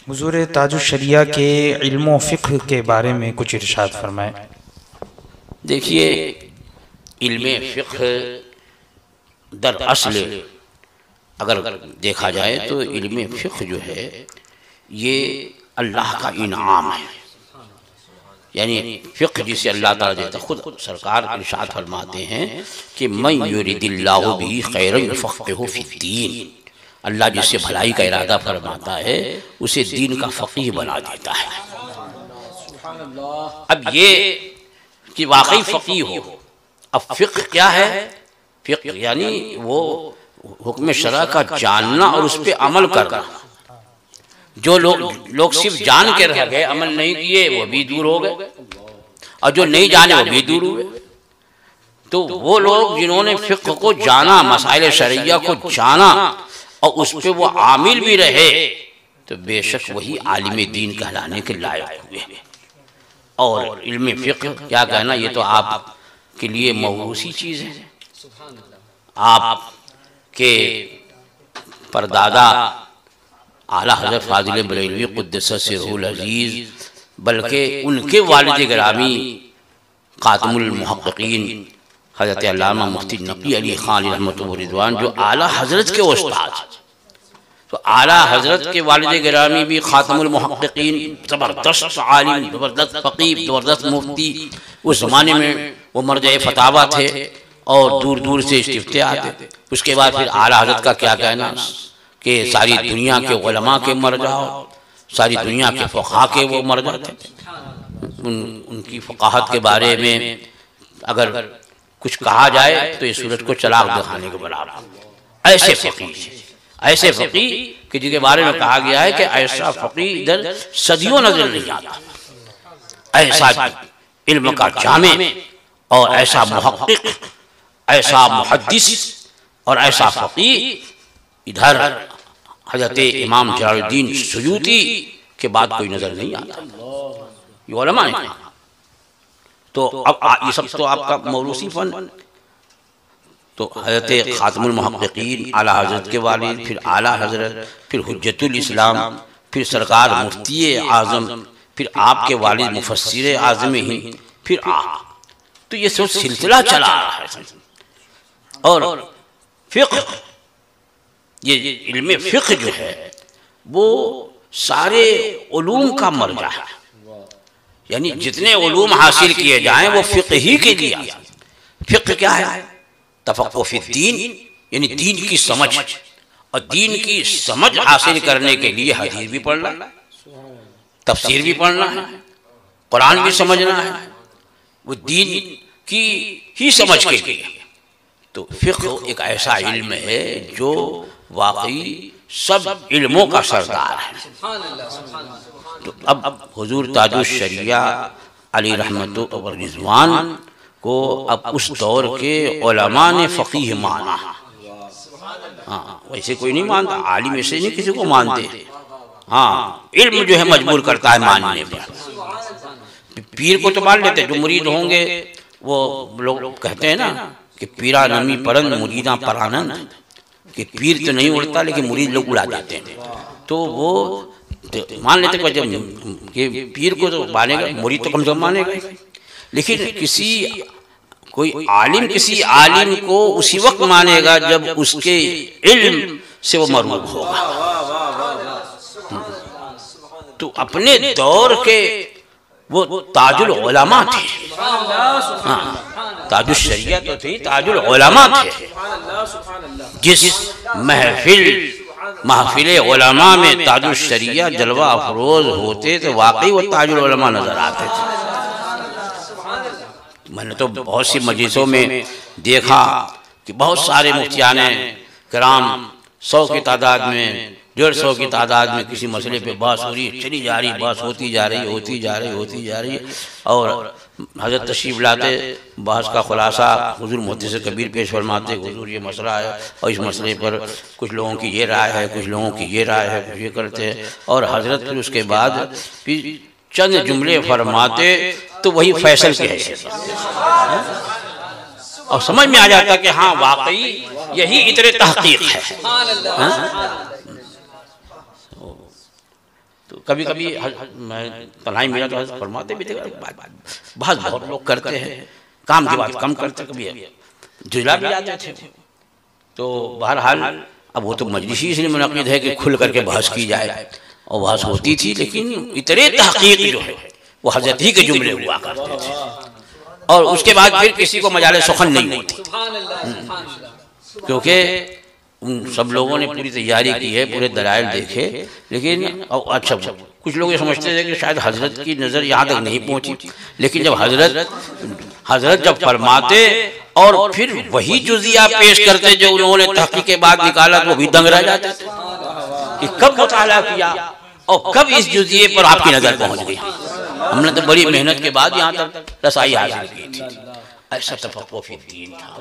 حضور تاج الشریعہ کے علم و فقہ کے بارے میں کچھ ارشاد فرمائیں۔ دیکھیے، علم فقہ در اصل اگر دیکھا جائے تو علم فقہ جو ہے یہ اللہ کا انعام ہے، یعنی فقہ جسے اللہ تعالیٰ دیتا، خود سرکار ارشاد فرماتے ہیں کہ من یرید اللہ بہ خیرا یفقہہ فی الدین، اللہ جس سے بھلائی کا ارادہ فرماتا ہے اسے دین کا فقیہ بنا دیتا ہے۔ اب یہ کہ واقعی فقیہ ہو، اب فقہ کیا ہے؟ فقہ یعنی وہ حکم شرع کا جاننا اور اس پہ عمل کرنا۔ جو لوگ صرف جان کے رہ گئے، عمل نہیں کیے، وہ بھی دور ہو گئے، اور جو نہیں جانے وہ بھی دور ہوئے۔ تو وہ لوگ جنہوں نے فقہ کو جانا، مسائل شرعیہ کو جانا اور اس پہ وہ عامل بھی رہے، تو بے شک وہی عالم دین کہلانے کے لائق ہوئے۔ اور علم فقہ کیا کہنا، یہ تو آپ کے لیے موروثی چیز ہے۔ آپ کے پردادا اعلیٰ حضرت فاضل بریلوی قدس سرہ العزیز، بلکہ ان کے والد گرامی خاتم المحققین حضرت علامہ مفتی نقی علی خان رحمۃ اللہ رضوان، جو اعلیٰ حضرت کے استاد، تو اعلیٰ حضرت کے والد گرامی بھی خاتم المحققین، زبردست عالم، زبردست فقیہ، زبردست مفتی، اس زمانے میں وہ مرجع فتاوی تھے اور دور دور سے استفتاء آتے۔ اس کے بعد پھر اعلیٰ حضرت کا کیا کہنا کہ ساری دنیا کے علماء کے مرجع، ساری دنیا کے فقہاء کے وہ مرجع تھے۔ ان کی فقاہت کے بارے میں اگر کچھ کہا جائے تو اس سورج کو چراغ دکھانے کے برابر۔ ایسے فقیہ کہ جن کے بارے میں کہا گیا ہے کہ ایسا فقیہ ادھر صدیوں نظر نہیں آتا، ایسا علم کا جامع اور ایسا محقق، ایسا محدث اور ایسا فقیہ ادھر حضرت امام جلال الدین سیوطی کے بعد کوئی نظر نہیں آتا۔ یہ علماء ہیں۔ تو اب یہ سب تو آپ کا موروثی فن، تو حضرت خاتم المحققین اعلیٰ حضرت کے والد، پھر اعلیٰ حضرت، پھر حجت الاسلام، پھر سرکار مفتی اعظم، پھر آپ کے والد مفسر اعظم ہند، پھر آپ، تو یہ سب سلسلہ چلا رہا ہے۔ اور فقہ، یہ علم فقہ جو ہے وہ سارے علوم کا مرجع ہے، یعنی جتنے علوم حاصل کیے جائیں وہ فقہ ہی کے لیے۔ فقہ کیا ہے؟ تفقہ فی الدین، یعنی دین کی سمجھ، اور دین کی سمجھ حاصل کرنے کے لیے حدیث بھی پڑھنا ہے، تفسیر بھی پڑھنا ہے، قرآن بھی سمجھنا ہے، وہ دین کی ہی سمجھ کے لیے۔ تو فقہ ایک ایسا علم ہے جو واقعی سب علموں کا سردار ہے۔ تو اب حضور تاج الشریعہ علی رحمت و رضوان کو اب اس دور کے علماء نے فقیہ مانا۔ ہاں، ویسے کوئی نہیں مانتا، عالم ایسے نہیں کسی کو مانتے، ہاں علم جو ہے مجبور کرتا ہے ماننے پر۔ پیر کو تو مان لیتے، جو مرید ہوں گے وہ لوگ کہتے ہیں نا کہ پیرا نمی پرند مریداں پرانند، کہ پیر تو نہیں اڑتا لیکن مرید لوگ اڑا دیتے ہیں، تو وہ مان لیتے کہ پیر کو تو مانے گا، مرید تو کم سے کم مانے گا۔ لیکن کوئی عالم کسی عالم کو اسی وقت مانے گا جب اس کے علم سے وہ مرغوب ہوگا۔ تو اپنے دور کے وہ تاج العلماء تھے، تاج الشریعہ تو تھی، تاج العلماء تھے۔ جس محفل علماء میں تاج الشریعہ جلوہ افروز ہوتے تو واقعی وہ تاج العلماء نظر آتے تھے۔ میں نے تو بہت سی مجلسوں میں دیکھا کہ بہت سارے مفتیان کرام 100 کی تعداد میں، 150 کی تعداد میں کسی مسئلے پہ بحث ہو رہی، چلی جا رہی، بحث ہوتی جا رہی، اور حضرت تشریف لاتے، بحث کا خلاصہ حضور محدث کبیر پیش فرماتے، حضور یہ مسئلہ ہے اور اس مسئلے پر کچھ لوگوں کی یہ رائے ہے، کچھ لوگوں کی یہ رائے ہے، یہ کرتے ہیں، اور حضرت پھر اس کے بعد پھر چند جملے فرماتے تو وہی فیصل کے حیثیت، اور سمجھ میں آ جاتا کہ ہاں واقعی یہی اتر تحقیق ہے۔ تو تو کبھی کبھی میں تنہائی ملا تو حضرت فرماتے بھی تھے، بہت لوگ کرتے ہیں کام کی بات کم کرتے، کبھی جھلا بھی جاتے تھے. تو بہرحال اب وہ تو مجلس ہی اس لیے منعقد ہے کہ کھل کر کے بحث کی جائے، اور بحث ہوتی تھی، لیکن اتنے تحقیق جو ہے وہ حضرت ہی کے جملے ہوا کرتے تھے، اور اس کے بعد پھر کسی کو مجال سخن نہیں ہوتی، کیونکہ ان سب لوگوں نے پوری تیاری کی ہے، پورے دلائل دیکھے، لیکن اچھا کچھ لوگ یہ سمجھتے تھے کہ شاید حضرت کی نظر یہاں تک نہیں پہنچی، لیکن جب حضرت جب فرماتے اور پھر وہی جزیہ پیش کرتے جو انہوں نے تحقیق کے بعد نکالا، تو وہ بھی دنگ رہ جاتے تھے کہ کب مطالعہ کیا اور کب اس جزیے پر آپ کی نظر پہنچ گئی. ہم نے تو بڑی محنت کے بعد یہاں تک رسائی حاصل کی تھی. ایسا تفقہ فی الدین تھا.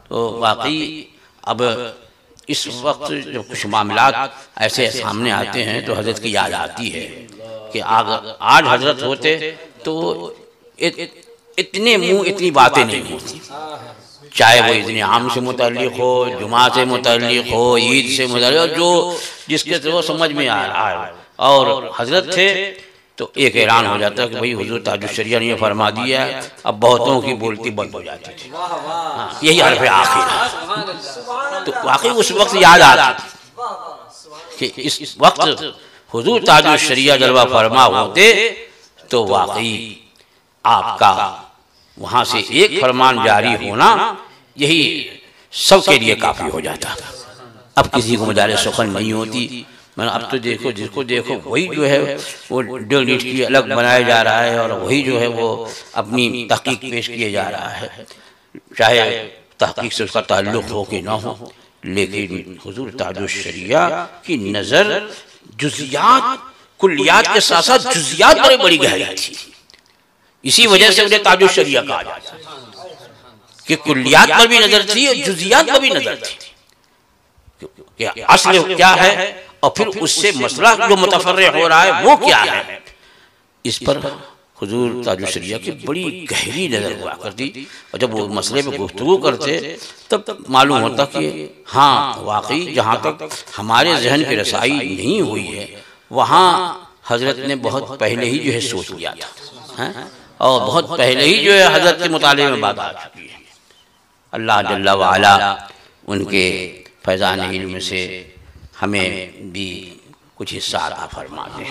تو واقعی اب اس وقت جب کچھ معاملات ایسے سامنے آتے ہیں تو حضرت کی یاد آتی ہے کہ آج حضرت ہوتے تو اتنے منہ اتنی باتیں نہیں ہوتی، چاہے وہ اتنے عام سے متعلق ہو، جمعہ سے متعلق ہو، عید سے متعلق، جو جس کے تو سمجھ میں آ رہا ہے. اور حضرت تھے تو ایک اعلان ہو جاتا کہ بھئی حضور تاج الشریعہ نے یہ فرما دیا ہے، اب بہتوں کی بولتی بند ہو جاتی تھی. یہی حرف آخر ہے. تو واقعی اس وقت یاد آتا کہ اس وقت حضور تاج الشریعہ جلوہ فرما ہوتے تو واقعی آپ کا وہاں سے ایک فرمان جاری ہونا یہی سب کے لیے کافی ہو جاتا. اب کسی کو مجال سخن نہیں ہوتی. اب تو دیکھو جس کو دیکھو وہی جو ہے وہ ڈیلیٹ کی الگ بنایا جا رہا ہے، اور وہی جو ہے وہ اپنی تحقیق پیش کیے جا رہا ہے، چاہے تحقیق سے اس کا تعلق ہو کہ نہ ہو. لیکن حضور تاج الشریعہ کی نظر جزیات کلیات کے ساتھ ساتھ جزیات پر بڑی گہری تھی. اسی وجہ سے انہیں تاج الشریعہ کہا جاتا ہے کہ کلیات پر بھی نظر تھی اور جزیات پر بھی نظر تھی کہ اصل کیا ہے اور پھر اس سے مسئلہ جو متفرع ہو رہا ہے وہ کیا ہے. اس پر حضور تاج الشریعہ کی بڑی گہری نظر ہوا کرتی، اور جب وہ مسئلے پہ گفتگو کرتے تب معلوم ہوتا کہ ہاں واقعی جہاں تک ہمارے ذہن کی رسائی نہیں ہوئی ہے وہاں حضرت نے بہت پہلے ہی جو ہے سوچ لیا تھا، اور بہت پہلے ہی جو ہے حضرت کے مطالعے میں بات آ چکی ہے. اللہ جل وعلا ان کے فیضان علم سے ہمیں بھی کچھ حصہ عطا فرما دے.